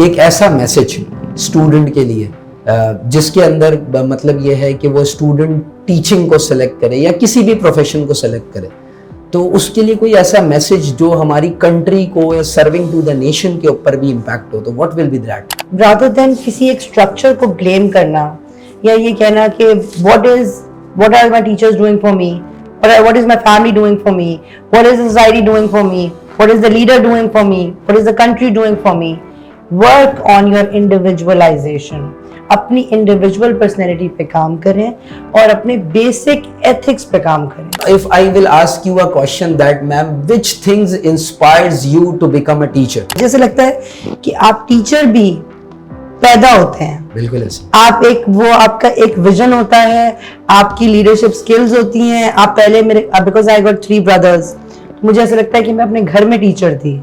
एक ऐसा message student के लिए जिसके अंदर मतलब ये है कि वो स्टूडेंट टीचिंग को सिलेक्ट करे या किसी भी प्रोफेशन को सिलेक्ट करे, तो उसके लिए कोई ऐसा मैसेज जो हमारी कंट्री को या सर्विंग टू द नेशन के ऊपर भी इम्पैक्ट हो, तो what will be that? Rather than किसी एक स्ट्रक्चर को ब्लेम करना या ये कहना कि what are my teachers doing for me, what is my family doing for me, what is the society doing for me, what is the leader doing for me, what is the country doing for me. Work on your individualization. अपनी individual personality पे काम करें और अपने basic ethics पे काम करें. If I will ask you a question that ma'am, which things inspires you to become a teacher? जैसे लगता है कि आप टीचर भी पैदा होते हैं. बिल्कुल ऐसे. आप आपका एक विजन होता है, आपकी लीडरशिप स्किल्स होती हैं. आप पहले बिकॉज आई गॉट 3 brothers, मुझे ऐसा लगता है कि मैं अपने घर में टीचर थी.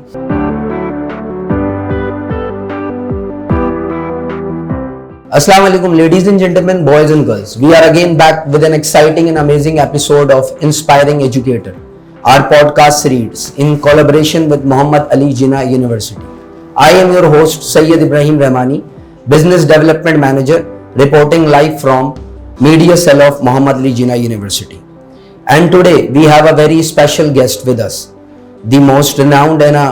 Assalamu alaikum, ladies and gentlemen, boys and girls. We are again back with an exciting and amazing episode of Inspiring Educator, our podcast series in collaboration with Muhammad Ali Jinnah University. I am your host Sayyid Ibrahim Rahmani, Business Development Manager, reporting live from Media Cell of Muhammad Ali Jinnah University. And today we have a very special guest with us, the most renowned and a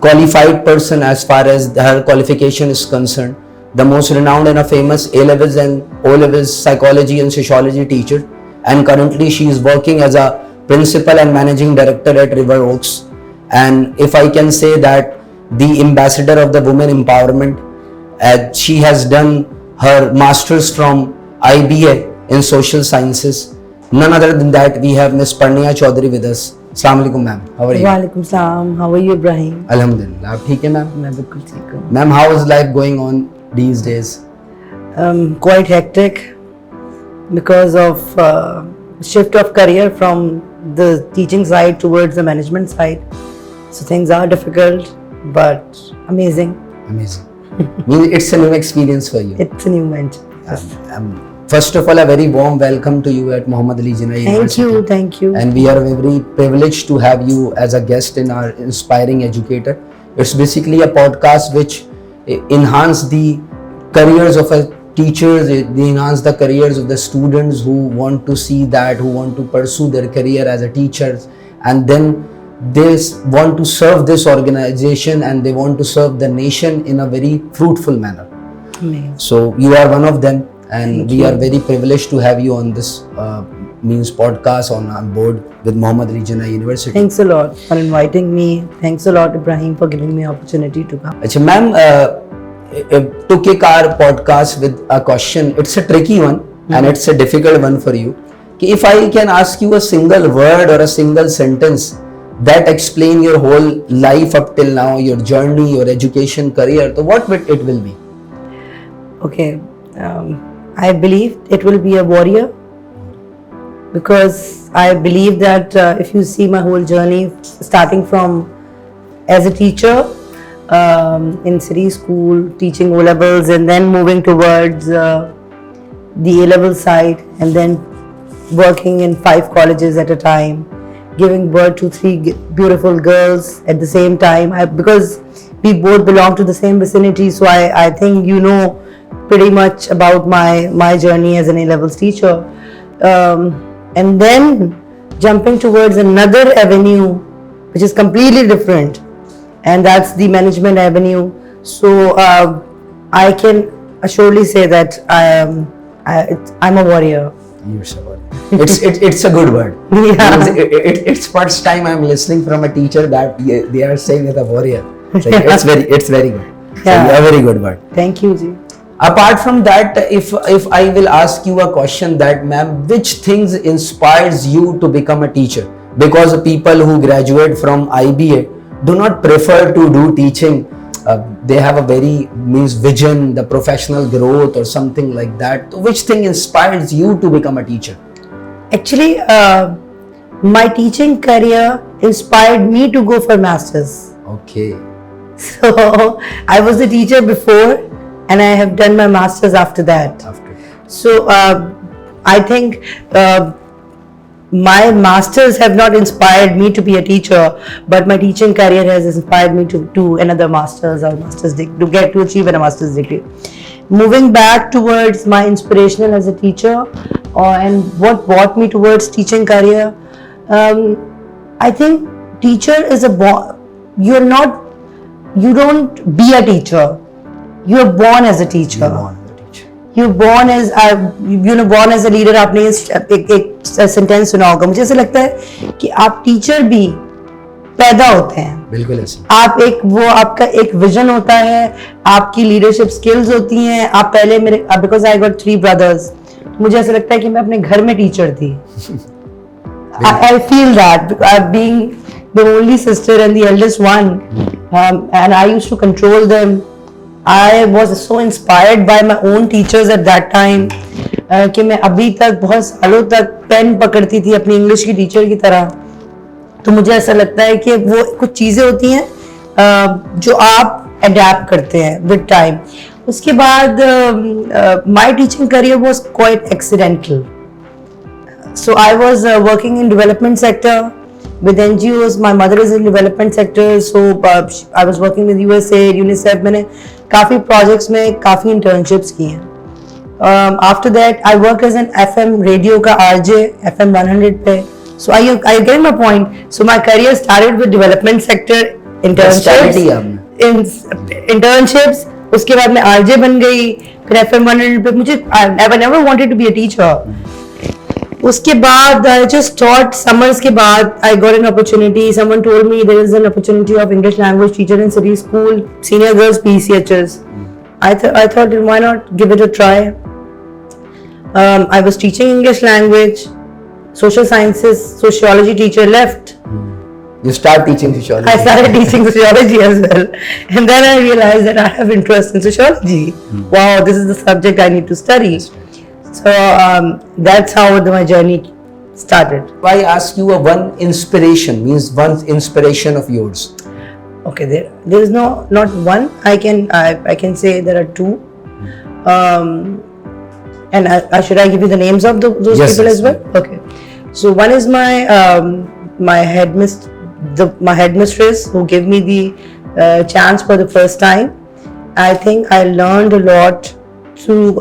qualified person as far as her qualification is concerned, the most renowned and a famous A-levels and O-levels psychology and sociology teacher, and currently she is working as a principal and managing director at River Oaks, and if I can say that the ambassador of the women empowerment. She has done her masters from IBA in social sciences. None other than that, we have Miss Parniya Chaudhary with us. Assalamu alaikum ma'am, how are you? Walaikum salam, how are you Ibrahim? Alhamdulillah, आप ठीक है ma'am? मैं बिल्कुल ठीक हूँ. Ma'am, how is life going on these days? Quite hectic because of shift of career from the teaching side towards the management side. So things are difficult but amazing. Amazing. Means it's a new experience for you. It's a new venture. Yes. First of all, a very warm welcome to you at Muhammad Ali Jinnah University. Thank you. And we are very privileged to have you as a guest in our Inspiring Educator. It's basically a podcast which enhance the careers of a teachers, they enhance the careers of the students who want to see that, who want to pursue their career as a teacher, and then they want to serve this organization and they want to serve the nation in a very fruitful manner. Amazing. So you are one of them, and we are very privileged to have you on this podcast on board with Muhammad Ali Jinnah University. Thanks a lot for inviting me. Thanks a lot Ibrahim for giving me opportunity to come. Achha ma'am, to kick our podcast with a question, it's a tricky one and it's a difficult one for you. If I can ask you a single word or a single sentence that explain your whole life up till now, your journey, your education career, so what it will be? Okay, I believe it will be a warrior, because I believe that if you see my whole journey starting from as a teacher in city school, teaching O-levels, and then moving towards the A-level side, and then working in 5 colleges at a time, giving birth to 3 beautiful girls at the same time. Because we both belong to the same vicinity, so I think you know pretty much about my journey as an A-levels teacher. And then jumping towards another avenue which is completely different, and that's the management avenue. So I can assuredly say that I'm a warrior. You're so warrior. It's a good word. Yeah. It's first time I'm listening from a teacher that they are saying that a warrior. It's very good. So Yeah. a very good word. Thank you, Ji. Apart from that, if I will ask you a question that ma'am, which things inspires you to become a teacher? Because people who graduate from IBA do not prefer to do teaching. They have a very vision, the professional growth or something like that. Which thing inspires you to become a teacher? Actually, my teaching career inspired me to go for masters. Okay. So I was a teacher before, and I have done my masters after that. So I think my masters have not inspired me to be a teacher, but my teaching career has inspired me to do another masters or to achieve a master's degree. Moving back towards my inspirational as a teacher, and what brought me towards teaching career, I think teacher is you don't be a teacher. You are born as a teacher. You're born as born as a leader. आपने एक sentence सुना होगा. मुझे ऐसा लगता है कि आप टीचर भी पैदा होते हैं. बिल्कुल ऐसे. आप आपका एक विजन होता है, आपकी लीडरशिप स्किल्स होती हैं. आप पहले बिकॉज आई गॉट 3 brothers, मुझे ऐसा लगता है कि मैं अपने घर में टीचर थी. I feel that being the only sister and the eldest one, and I used to control them. I was so inspired by my own teachers at that time कि मैं अभी तक बहुत सालों तक पेन पकड़ती थी अपनी इंग्लिश की टीचर की तरह. तो मुझे ऐसा लगता है कि वो कुछ चीज़ें होती हैं जो आप अडेप्ट करते हैं विद टाइम. उसके बाद my teaching career was quite accidental. So I was working in development sector with NGOs. My mother is in development sector, so I was working with USAID, UNICEF. मैंने काफ़ी projects में काफ़ी internships की हैं. After that, I worked as an FM radio का RJ, FM 100 पे. So I get my point. So my career started with development sector internships. उसके बाद मैं RJ बन गई. फिर FM 100 पे मुझे I never wanted to be a teacher. उसके बाद I just taught summers के बाद I got an opportunity. Someone told me there is an opportunity of English language teacher in City School, senior girls PCHs. I thought why not give it a try. I was teaching English language, social sciences, sociology teacher left. You start teaching sociology. I started teaching sociology as well, and then I realized that I have interest in sociology. Wow, this is the subject I need to study. So that's how my journey started. If I ask you one inspiration of yours. Okay, there is not one. I can say there are 2. And should I give you the names of those people as well? Okay. So one is my headmistress who gave me the chance for the first time. I think I learned a lot through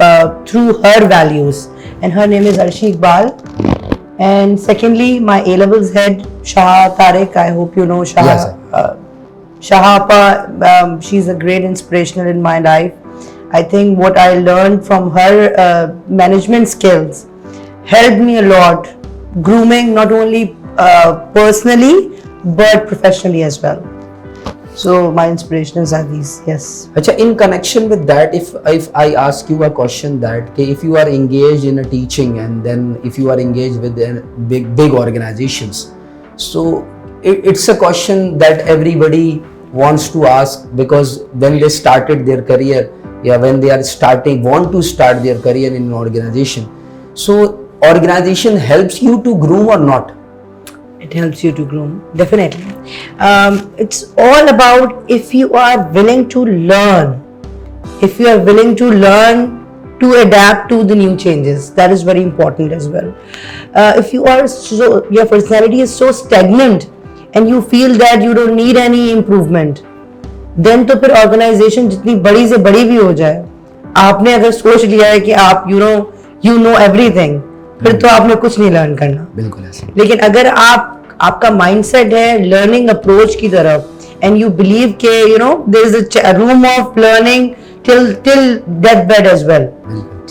her values, and her name is Arshi Iqbal. And secondly, my A levels head Shah Tariq. I hope you know Shah. Yes, Shahapa. She's a great inspirational in my life. I think what I learned from her management skills helped me a lot, grooming not only personally but professionally as well. So my inspirations are these. Yes. अच्छा, in connection with that, if I ask you a question that if you are engaged in a teaching and then if you are engaged with big organizations, so it's a question that everybody wants to ask, because when they started their career, when they are want to start their career in an organization, so organization helps you to groom or not? It helps you to groom, definitely. It's all about if you are willing to learn. If you are willing to learn to adapt to the new changes, that is very important as well. If your personality is so stagnant and you feel that you don't need any improvement, then तो फिर organization जितनी बड़ी से बड़ी भी हो जाए, आपने अगर सोच लिया है कि आप you know everything, फिर तो आपने कुछ नहीं लर्न करना. बिल्कुल ऐसे. लेकिन अगर आपका माइंडसेट है लर्निंग अप्रोच की तरफ, एंड यू बिलीव के there is a room of learning till death bed as well.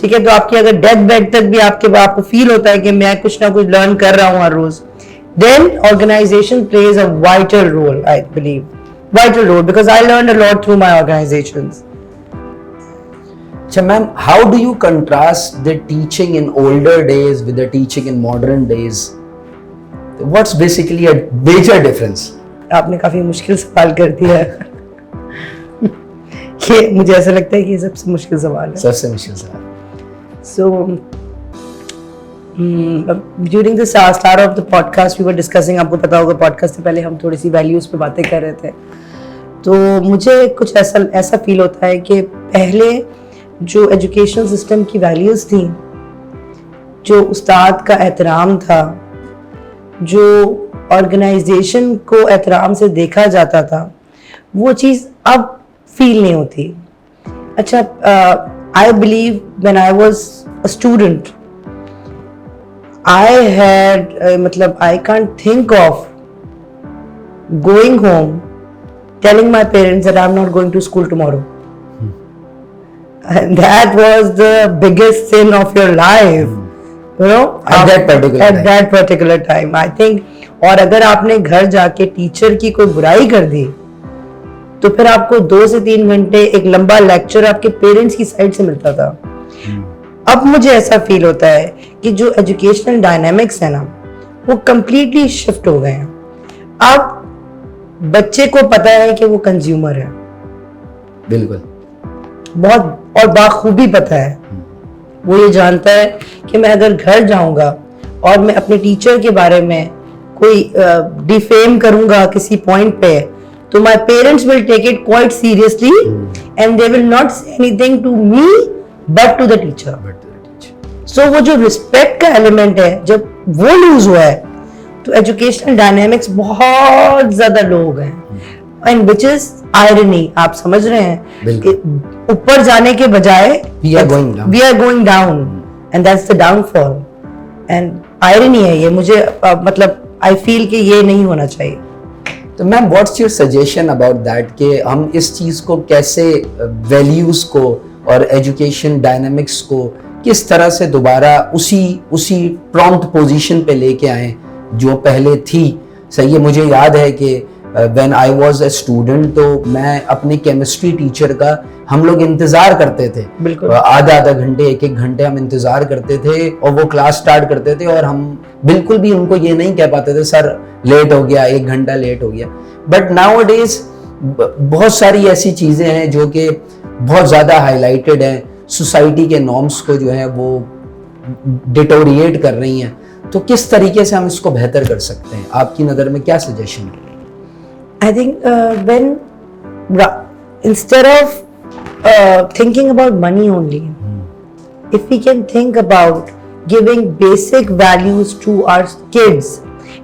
ठीक है, तो आपकी अगर डेथ बेड तक भी आपको फील होता है कि मैं कुछ ना कुछ लर्न कर रहा हूँ हर रोज, then organisation plays a vital role. I believe vital role because I learn a lot through my organisations. So ma'am, how do you contrast the teaching in older days with the teaching in modern days? What's basically a major difference? आपने काफी मुश्किल सवाल कर दिया है. ये मुझे ऐसा लगता है कि ये सबसे मुश्किल सवाल है. सबसे मुश्किल सवाल. So during the start of the podcast we were discussing, आपको पता होगा podcast से पहले हम थोड़ी सी values पे बातें कर रहे थे. तो मुझे कुछ ऐसा फील होता है कि पहले जो एजुकेशनल सिस्टम की वैल्यूज़ थी, जो उस्ताद का एहतराम था, जो ऑर्गेनाइजेशन को एहतराम से देखा जाता था, वो चीज़ अब फील नहीं होती। अच्छा, I believe when I was a student, I had मतलब I can't think of going home telling my parents that I'm not going to school tomorrow. And that was the biggest sin of your life, you know, At that particular time. I think, और अगर आपने घर जाके teacher की कोई बुराई कर दी तो फिर आपको 2 से 3 घंटे एक लंबा लेक्चर आपके पेरेंट्स की साइड से मिलता था। अब मुझे ऐसा फील होता है कि जो एजुकेशनल डायनामिक्स है ना, वो कंप्लीटली शिफ्ट हो गए हैं। अब बच्चे को पता है कि वो कंज्यूमर है, बिल्कुल, बहुत और बाखूबी पता है। वो ये जानता है कि मैं अगर घर जाऊंगा और मैं अपने टीचर के बारे में कोई डिफेम करूंगा किसी पॉइंट पे, तो my parents will take it quite seriously and they will not say anything to me but to the teacher. So वो जो रिस्पेक्ट का एलिमेंट है, जब वो लूज हुआ है तो एजुकेशनल डायनेमिक्स बहुत ज्यादा लो हो गए हैं। एंड विच इज आयरनी, आप समझ रहे हैं, ऊपर जाने के बजाय we are going down and that's the downfall. And irony है ये, मुझे मतलब आई फील कि ये नहीं होना चाहिए। तो ma'am, what's your suggestion about that कि हम इस चीज को कैसे, वैल्यूज को और एजुकेशन डायनामिक्स को किस तरह से दोबारा उसी प्रॉम्प्ट पोजीशन पे लेके आए जो पहले थी। सही है, मुझे याद है कि when I was a student, तो मैं अपने केमिस्ट्री टीचर का हम लोग इंतजार करते थे, आधा घंटे 1 घंटे हम इंतजार करते थे, और वो क्लास स्टार्ट करते थे और हम बिल्कुल भी उनको ये नहीं कह पाते थे सर लेट हो गया, 1 घंटा लेट हो गया। बट नाउअडेज बहुत सारी ऐसी चीजें हैं जो कि बहुत ज्यादा हाईलाइटेड है, सोसाइटी के नॉर्म्स को जो है वो डिटोरिएट कर रही हैं। तो किस तरीके से हम इसको बेहतर कर सकते हैं, आपकी नज़र में क्या सजेशन है? I think instead of thinking about money only, if we can think about giving basic values to our kids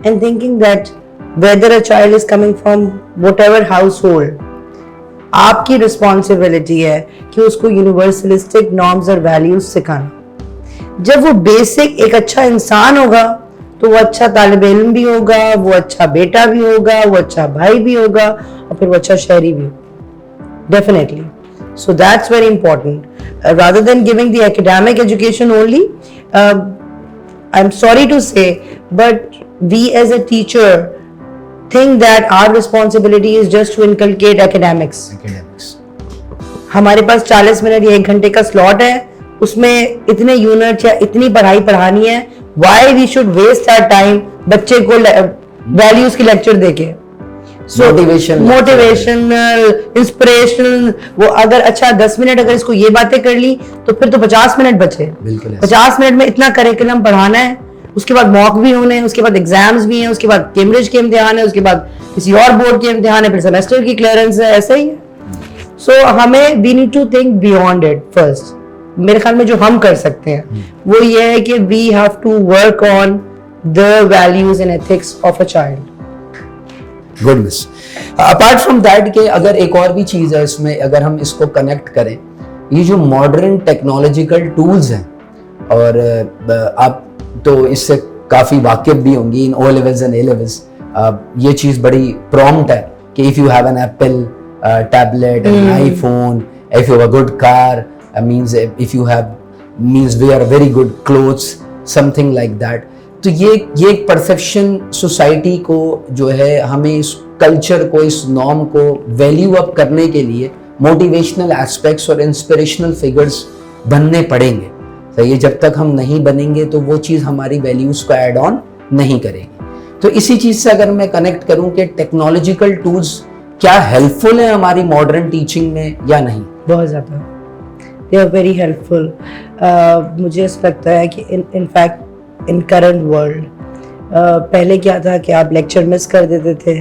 and thinking that whether a child is coming from whatever household, आपकी responsibility है कि उसको यूनिवर्सलिस्टिक norms और values सिखाना। जब वो basic एक अच्छा इंसान होगा तो वो अच्छा तालिब इल्म भी होगा, वो अच्छा बेटा भी होगा, वो अच्छा भाई भी होगा, और फिर वो अच्छा शहरी भी होगा, definitely. So that's very important. Rather than giving the academic education only, I am sorry to say but we as a teacher think that our responsibility is just to inculcate academics. हमारे पास 40 minute या 1 घंटे का slot है, उसमें इतने unit या इतनी पढ़ाई पढ़ानी है। Why we should waste our time बच्चे को वैल्यूज की लेक्चर देके, मोटिवेशनल, इंस्पिरेशनल, वो अगर अच्छा 10 मिनट अगर इसको ये बातें कर ली तो फिर तो 50 मिनट बचे। 50 मिनट में इतना करिकुलम पढ़ाना है, उसके बाद मॉक भी होने हैं, उसके बाद एग्जाम्स भी हैं, उसके बाद कैम्ब्रिज के इम्तिहान है, उसके बाद किसी और बोर्ड के इम्तिहान है, फिर सेमेस्टर की क्लियरेंस है, ऐसा ही है। सो हमें we need to think beyond it first. मेरे ख्याल में जो हम कर सकते हैं वो ये है कि we have to work on the values and ethics of a child. Good miss. Apart from that के अगर एक और भी चीज है इसमें, अगर हम इसको कनेक्ट करें, ये जो मॉडर्न टेक्नोलॉजिकल टूल्स हैं, और आप तो इससे काफी वाकिफ भी होंगी in O levels and A levels, ये चीज बड़ी प्रॉम्प्ट है कि if you have an Apple tablet, an iPhone, if you have a good car, means if you have means wear very good clothes, something like that. तो ये एक perception society को जो है, हमें इस कल्चर को, इस नॉर्म को वैल्यू अप करने के लिए मोटिवेशनल एस्पेक्ट्स और इंस्पिरेशनल फिगर्स बनने पड़ेंगे। तो ये जब तक हम नहीं बनेंगे तो वो चीज़ हमारी वैल्यूज को ऐड ऑन नहीं करेगी। तो इसी चीज़ से अगर मैं कनेक्ट करूं कि टेक्नोलॉजिकल टूल्स क्या हेल्पफुल है हमारी मॉडर्न टीचिंग में या नहीं? बहुत ज़्यादा, दे आर वेरी हेल्पफुल। मुझे ऐसा लगता है कि in fact in current world, पहले क्या था कि आप लेक्चर मिस कर देते थे,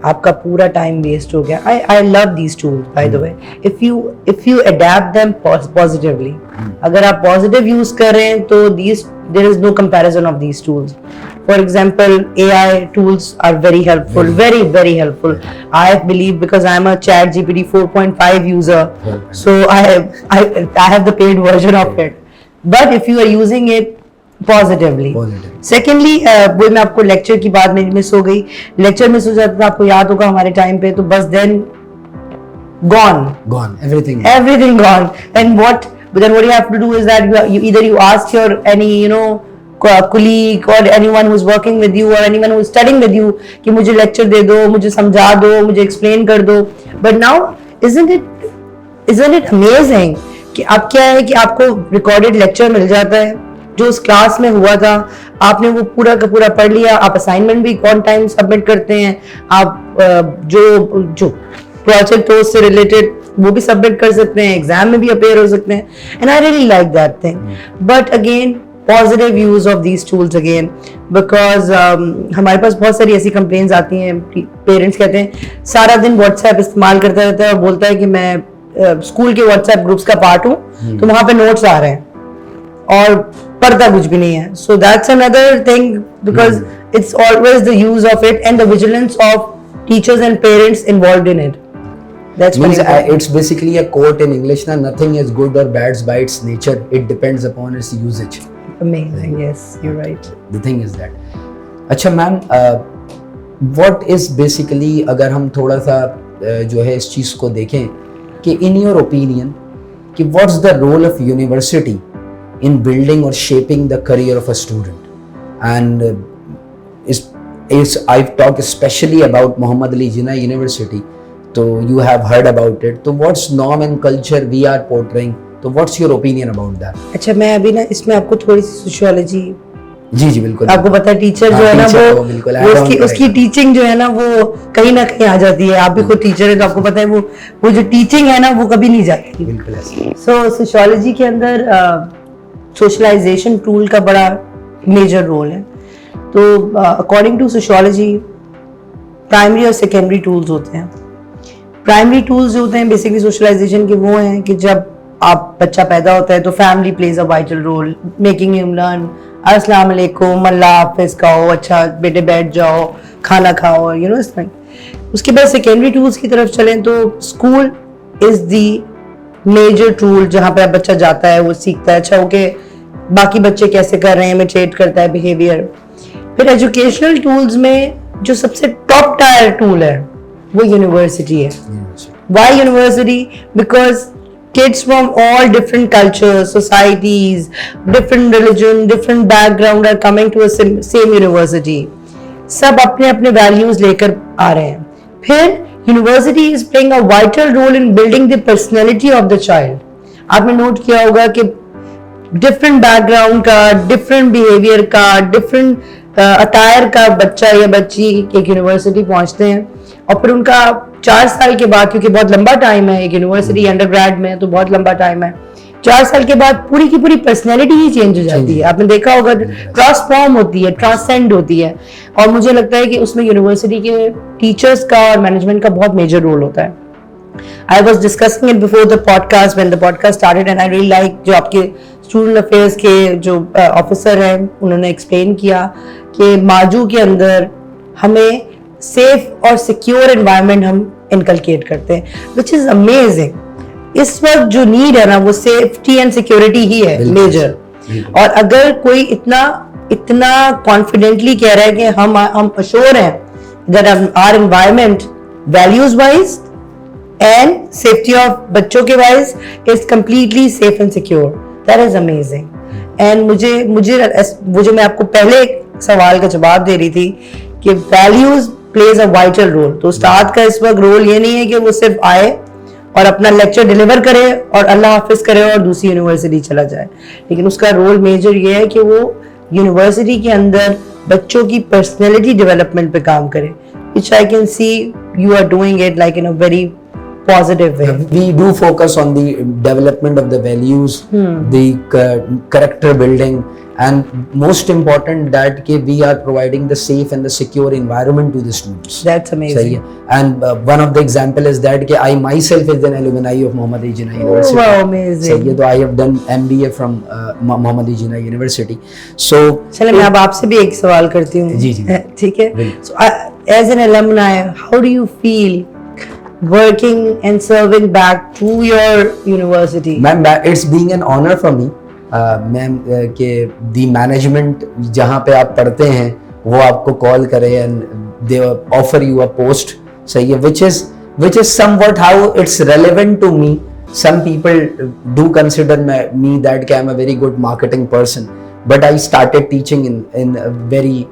आपका पूरा टाइम वेस्ट हो गया। I love these tools by the way, if you adapt them positively. अगर आप पॉजिटिव यूज कर रहे हैं तो there is no comparison of these tools. For example, AI tools are very helpful, very helpful. I believe, because I am a ChatGPT 4.5 user, so I have the paid version of it. But if you are using it positively. Secondly, वो मैं आपको lecture की बात मेरी miss हो गई. Lecture miss हो जाता था, आपको याद होगा हमारे टाइम पे, तो बस then gone, everything gone. And what you have to do is that you either you ask your any colleague or anyone who's working with you or anyone who's studying with you कि मुझे lecture दे दो, मुझे समझा दो, मुझे explain कर दो. But now isn't it amazing कि अब क्या है कि आपको रिकॉर्डेड लेक्चर मिल जाता है जो उस क्लास में हुआ था, आपने वो पूरा का पूरा पढ़ लिया, आप असाइनमेंट भी ऑन टाइम सबमिट करते हैं, आप जो प्रोजेक्ट हो उससे रिलेटेड वो भी सबमिट कर सकते हैं, एग्जाम में भी अपेयर हो सकते हैं. And I really like that thing. But again positive use of these tools again, because हमारे पास बहुत सारी ऐसी कंप्लेंट्स आती हैं. पेरेंट्स कहते हैं सारा दिन व्हाट्सएप इस्तेमाल करता रहता है और बोलता है कि मैं स्कूल के व्हाट्सएप ग्रुप्स का पार्ट हूँ, तो वहां पे नोट्स आ रहे हैं और पढ़ता कुछ भी नहीं है. So that's another thing, because it's always the use of it and the vigilance of teachers and parents involved in it. That's means it's basically a quote in English na, nothing is good or bad by its nature, it depends upon its usage. Amazing. Yes, you're right. The thing is that अच्छा ma'am, what is basically, अगर हम थोड़ा सा जो है इस चीज को देखें कि in your opinion कि what's the role of university in building or shaping the career of a student, and is I've talked especially about Muhammad Ali Jinnah University, तो you have heard about it, तो what's norm and culture we are portraying, तो what's your opinion about that? अच्छा, मैं अभी ना इसमें आपको थोड़ी सी सोशियोलॉजी, जी बिल्कुल, आपको पता है टीचर जो है ना वो उसकी टीचिंग जो है ना वो कहीं ना कहीं आ जाती है. आप भी खुद टीचर है तो आपको पता है वो जो टीचिंग है ना वो कभी नहीं जाती. बिल्कुल ऐसे. सो सोशियोलॉजी के अंदर सोशलाइजेशन टूल का बड़ा मेजर रोल है. तो अकॉर्डिंग टू सोशियोलॉजी प्राइमरी और सेकेंडरी टूल्स होते हैं. प्राइमरी टूल्स जो होते हैं बेसिकली सोशलाइजेशन के वो हैं कि जब आप बच्चा पैदा होता है तो family plays a vital role, making him learn अस्सलाम वालेकुम, अल्लाह हाफिज कहो, अच्छा बेटे बैठ जाओ, खाना खाओ, इस तरह. उसके बाद सेकेंडरी टूल्स की तरफ चलें तो school is the major tool जहाँ पर बच्चा जाता है, वो सीखता है अच्छा ओके बाकी बच्चे कैसे कर रहे हैं, इमिटेट करता है बिहेवियर. फिर एजुकेशनल टूल्स में जो सबसे टॉप टायर टूल है वो यूनिवर्सिटी है. Why university? Because kids from all different cultures, societies, different religion, different background are coming to a same university. सब अपने अपने values लेकर आ रहे हैं. फिर university is playing a vital role in building the personality of the child. आपने note किया होगा कि different background का, different behavior का, different अटायर का बच्चा या बच्ची एक यूनिवर्सिटी पहुंचते हैं और फिर उनका 4 साल के बाद, क्योंकि बहुत लंबा टाइम है एक यूनिवर्सिटी अंडरग्रेड में, तो बहुत लंबा टाइम है, 4 साल के बाद पूरी की पूरी पर्सनैलिटी ही चेंज हो जाती है. आपने देखा होगा ट्रांसफॉर्म होती है, ट्रांसेंड होती है. और मुझे लगता है कि उसमें यूनिवर्सिटी के टीचर्स का और मैनेजमेंट का बहुत मेजर रोल होता है. I was discussing it before the podcast when the podcast started and I really like जो आपके स्टूडेंट अफेयर्स के जो ऑफिसर हैं उन्होंने एक्सप्लेन किया कि माजू के अंदर हमें सेफ और सिक्योर एनवायरनमेंट हम इनकलकेट करते हैं, विच इज अमेजिंग. इस वक्त जो नीड है ना वो सेफ्टी एंड सिक्योरिटी ही है मेजर. और अगर कोई इतना कॉन्फिडेंटली कह रहा है कि हम अश्योर हैं that our environment values wise and safety of बच्चों के wise is completely safe and secure, that is amazing. And मुझे वो जो मैं आपको पहले एक सवाल का जवाब दे रही थी कि values plays a vital role, तो उस्ताद का इस वक्त रोल ये नहीं है कि वो सिर्फ आए और अपना लेक्चर डिलीवर करे और अल्लाह हाफिज करे और दूसरी यूनिवर्सिटी चला जाए, लेकिन उसका रोल मेजर ये है कि वो यूनिवर्सिटी के अंदर बच्चों की पर्सनैलिटी डेवलपमेंट पे काम करे, which I can see you are doing it like in a very positive way. We do focus on the development of the values, the character building, and most important that ke we are providing the safe and the secure environment to the students. That's amazing. सही है. And one of the example is that ke I myself is an alumni of Muhammad Ali Jinnah University. Wow, amazing. सही है. तो I have done MBA from Muhammad Ali Jinnah University. So चलो मैं अब आपसे भी एक सवाल करती हूँ. जी, जी. ठीक है. बिल्कुल. So as an alumni, how do you feel working and serving back to your university? Ma'am, it's being an honor for me. Ma'am के दी मैनेजमेंट जहाँ पे आप पढ़ते हैं वो आपको कॉल करे and they offer you a post. सही है. which is somewhat how it's relevant to me. Some people do consider me that I'm a very good marketing person, but I started teaching in a very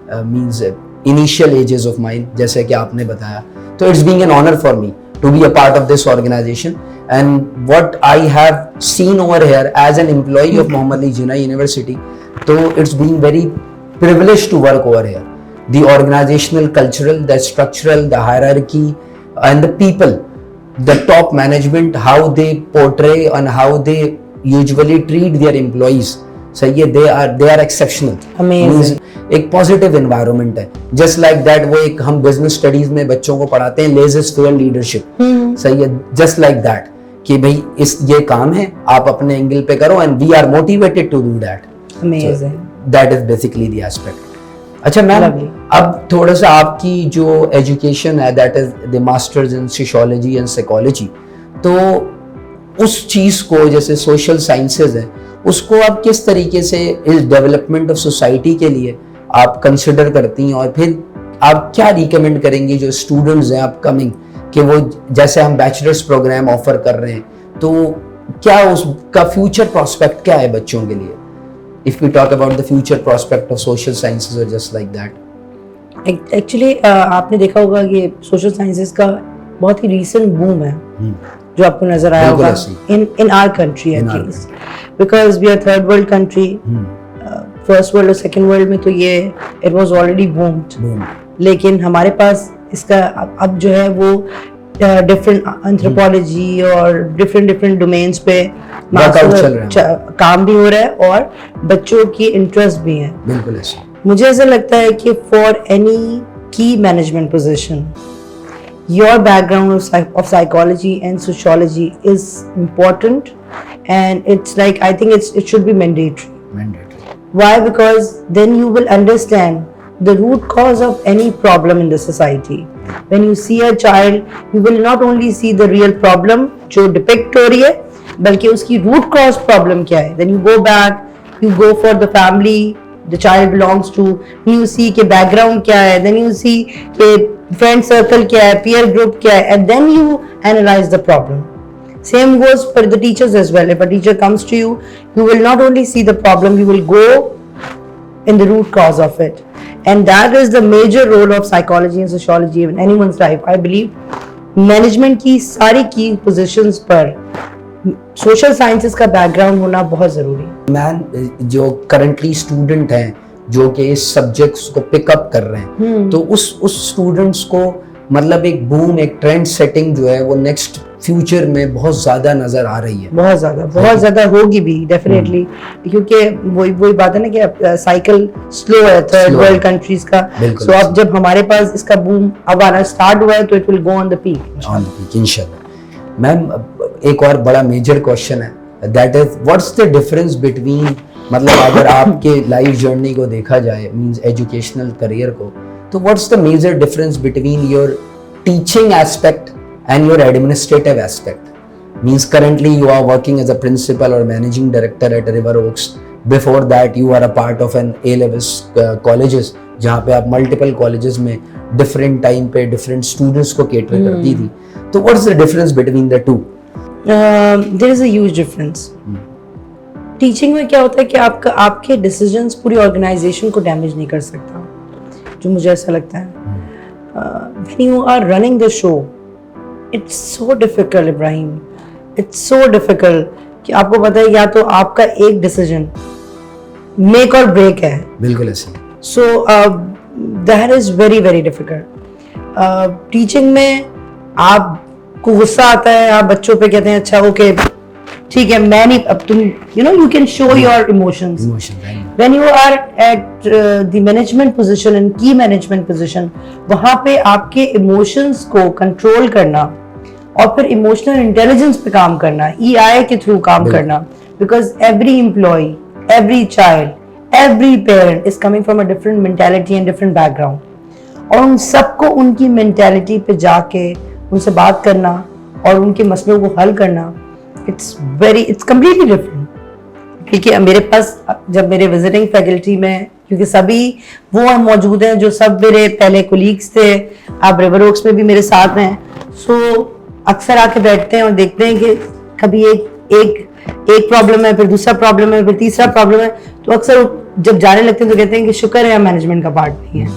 initial ages of mine, जैसे कि आपने बताया. तो it's being an honor for me to be a part of this organization, and what I have seen over here as an employee of Muhammad Ali Jinnah University, so it's been very privileged to work over here. The organizational, cultural, the structural, the hierarchy, and the people, the top management, how they portray and how they usually treat their employees. सही है. they are exceptional. Amazing. एक positive environment है. Just like that वो एक हम business studies में बच्चों को पढ़ाते हैं लेज़र लीडरशिप. सही है. जस्ट लाइक दैट कि भाई ये काम है आप अपने एंगल पे करो and we are motivated to do that. Amazing. That is basically the aspect. अच्छा मैम, अब थोड़ा सा आपकी जो एजुकेशन है that is the masters in sociology and psychology, तो उस चीज को जैसे सोशल साइंसेज है उसको आप किस तरीके से इस डेवलपमेंट ऑफ सोसाइटी के लिए आप कंसिडर करती हैं, और फिर आप क्या रिकमेंड करेंगी जो स्टूडेंट्स हैं अपकमिंग कि वो जैसे हम बैचलर्स प्रोग्राम ऑफर कर रहे हैं तो क्या उसका फ्यूचर प्रोस्पेक्ट क्या है बच्चों के लिए? If we talk about the future prospect of social sciences और जस्ट लाइक दैट. एक्चुअली आपने देखा होगा कि सोशल साइंसेज का बहुत ही रीसेंट बूम है जो आपको नजर आया होगा in our country at least, because we are third world country. First world और सेकंड वर्ल्ड में तो ये it was already boomed. लेकिन हमारे पास इसका अब जो है वो डिफरेंट एंथ्रोपोलॉजी और डिफरेंट डोमेन्स पे काम भी हो रहा है और बच्चों की इंटरेस्ट भी है. बिल्कुल ऐसा. मुझे ऐसा लगता है कि फॉर एनी की management position your background of psychology and sociology is important, and it's like I think it should be mandatory. Why? Because then you will understand the root cause of any problem in the society. When you see a child, you will not only see the real problem जो depict हो रही है, बल्कि उसकी root cause problem क्या है. Then you go back, you go for the family the child belongs to, you see के background क्या है, then you see के friend circle क्या है, peer group क्या है, and then you analyze the problem. Same goes for the teachers as well. If a teacher comes to you, you will not only see the problem, you will go in the root cause of it, and that is the major role of psychology and sociology in anyone's life. I believe management की सारी key positions पर social sciences का background होना बहुत जरूरी है. Ma'am, जो currently student हैं जो कि इस सब्जेक्ट्स को पिकअप कर रहे हैं, तो उस स्टूडेंट्स को मतलब एक बूम, एक ट्रेंड सेटिंग जो है वो नेक्स्ट फ्यूचर में बहुत ज्यादा नजर आ रही है. बहुत ज्यादा होगी भी डेफिनेटली, क्योंकि वही बात है ना कि साइकिल स्लो है थर्ड वर्ल्ड कंट्रीज का. सो अब जब हमारे पास इसका बूम अब आना स्टार्ट हुआ है तो it will go on the peak इंशाल्लाह. मैम, एक और बड़ा मेजर क्वेश्चन है, that is what's the difference between, मतलब अगर आपके लाइफ जर्नी को देखा जाए मींस एजुकेशनल करियर को, तो what's the major difference between your teaching aspect and your administrative aspect? Means currently you are working as a principal or managing director at River Oaks. Before that you are a part of an A-levels colleges जहाँ पे आप multiple colleges में different time पे different students को cater करती थी. तो what's the difference between the two? There is a huge difference. Teaching में क्या होता है कि आपके decisions पूरी organization को damage नहीं कर सकता, जो मुझे ऐसा लगता है. When you are running the show, it's so difficult, Ibrahim. It's so difficult कि आपको पता है या तो आपका एक डिसीजन मेक और ब्रेक है. बिल्कुल ऐसे. So that is very very difficult. Teaching में आप को गुस्सा आता है, आप बच्चों पे कहते हैं अच्छा ओके ठीक है मैं नहीं, अब तुम you can show your emotions. When you are at the management position and key management position, वहाँ पे आपके emotions को control करना और फिर emotional intelligence पे काम करना, EI के थ्रू काम करना, because every employee, every child, every parent is coming from a different mentality and different background. और उन सबको उनकी मेंटालिटी पे जाके उनसे बात करना और उनके मसलों को हल करना, it's completely different. क्योंकि मेरे पास जब मेरे विजिटिंग फैकल्टी में, क्योंकि सभी वो मौजूद हैं जो सब मेरे पहले कोलीग्स थे, आप रिवर ओक्स में भी मेरे साथ हैं, सो अक्सर आके बैठते हैं और देखते हैं कि कभी एक प्रॉब्लम है, फिर दूसरा प्रॉब्लम है, फिर तीसरा प्रॉब्लम है, तो अक्सर जब जाने लगते हैं तो कहते हैं कि शुक्र है मैनेजमेंट का पार्ट नहीं है,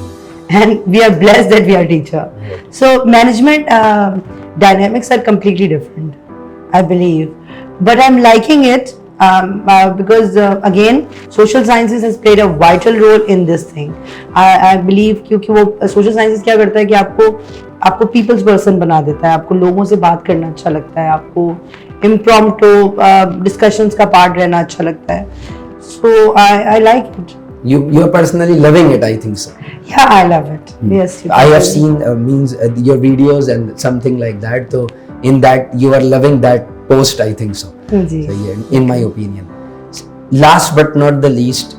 and we are blessed that we are teacher. So management dynamics are completely different, I believe, but I'm liking it because again social sciences has played a vital role in this thing. I believe क्योंकि वो social sciences क्या करता है कि आपको people's person बना देता है, आपको लोगों से बात करना अच्छा लगता है, आपको impromptu discussions का part रहना अच्छा लगता है, so I like it. You are personally loving it, I think so. Yeah, I love it. Yes. I have seen your videos and something like that. So in that you are loving that post, I think so. Ji. So yeah, in my opinion. Last but not the least,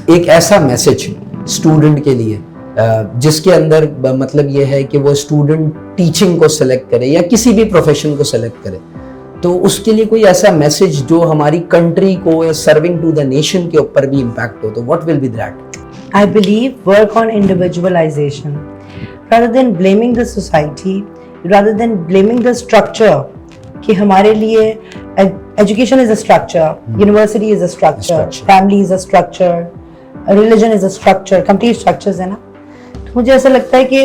एक ऐसा message student के लिए जिसके अंदर मतलब ये है कि वो स्टूडेंट टीचिंग को सेलेक्ट करे या किसी भी प्रोफेशन को सेलेक्ट करे, तो उसके लिए कोई ऐसा मैसेज जो हमारी कंट्री को या सर्विंग टू द नेशन के ऊपर भी इम्पैक्ट हो, तो what will be that? I believe work on individualization rather than blaming the society, rather than blaming the structure. कि हमारे लिए education is a structure, university is a structure, family is a structure, religion is a structure, complete structures है ना. तो मुझे ऐसा लगता है कि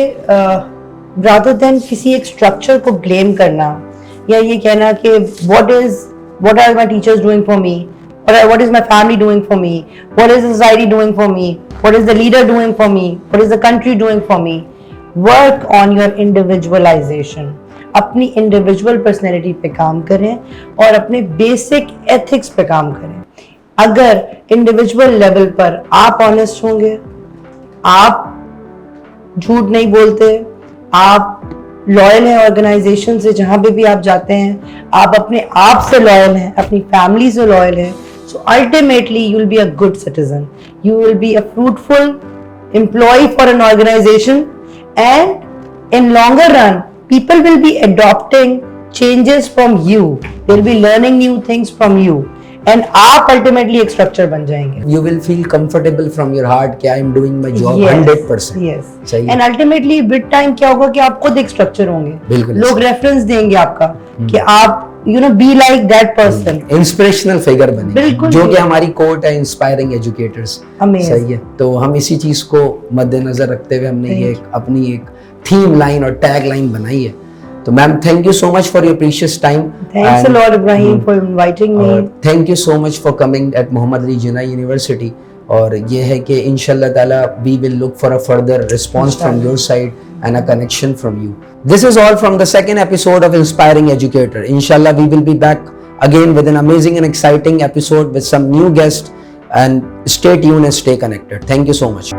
rather than किसी एक structure को blame करना या ये कहना कि what are my teachers doing for me, what is my family doing for me, what is the society doing for me, what is the leader doing for me, what is the country doing for me. Work on your individualization. अपनी individual personality पे काम करें और अपने basic ethics पे काम करें. अगर इंडिविजुअल लेवल पर आप ऑनेस्ट होंगे, आप झूठ नहीं बोलते, आप लॉयल हैं ऑर्गेनाइजेशन से, जहां पे भी आप जाते हैं आप अपने आप से लॉयल हैं, अपनी फैमिली से लॉयल हैं, so ultimately you will be a good citizen, you will be a fruitful employ for an organisation, and in longer run people will be adopting changes from you, they'll be learning new things from you, and आप ultimately एक structure बन जाएंगे. You will feel comfortable from your heart कि I am doing my job 100%. Yes. सही. And ultimately with time क्या होगा कि आप खुद एक structure होंगे. बिल्कुल. लोग reference देंगे आपका कि आप be like that person. Inspirational figure बने. बिल्कुल. जो कि हमारी कोट है inspiring educators. Amazing. सही है. तो हम इसी चीज को मद्देनजर रखते हुए हमने ये अपनी एक थीम लाइन और टैग लाइन बनाई है. तो ma'am thank you so much for your precious time. Thanks a lot Ibrahim for inviting me. Thank you so much for coming at Mohammad Ali Jinnah university. और ये है कि इंशाल्लाह ताला we will look for a further response from your side and a connection from you. This is all from the second episode of Inspiring Educator. Inshallah we will be back again with an amazing and exciting episode with some new guests, and stay tuned and stay connected. Thank you so much.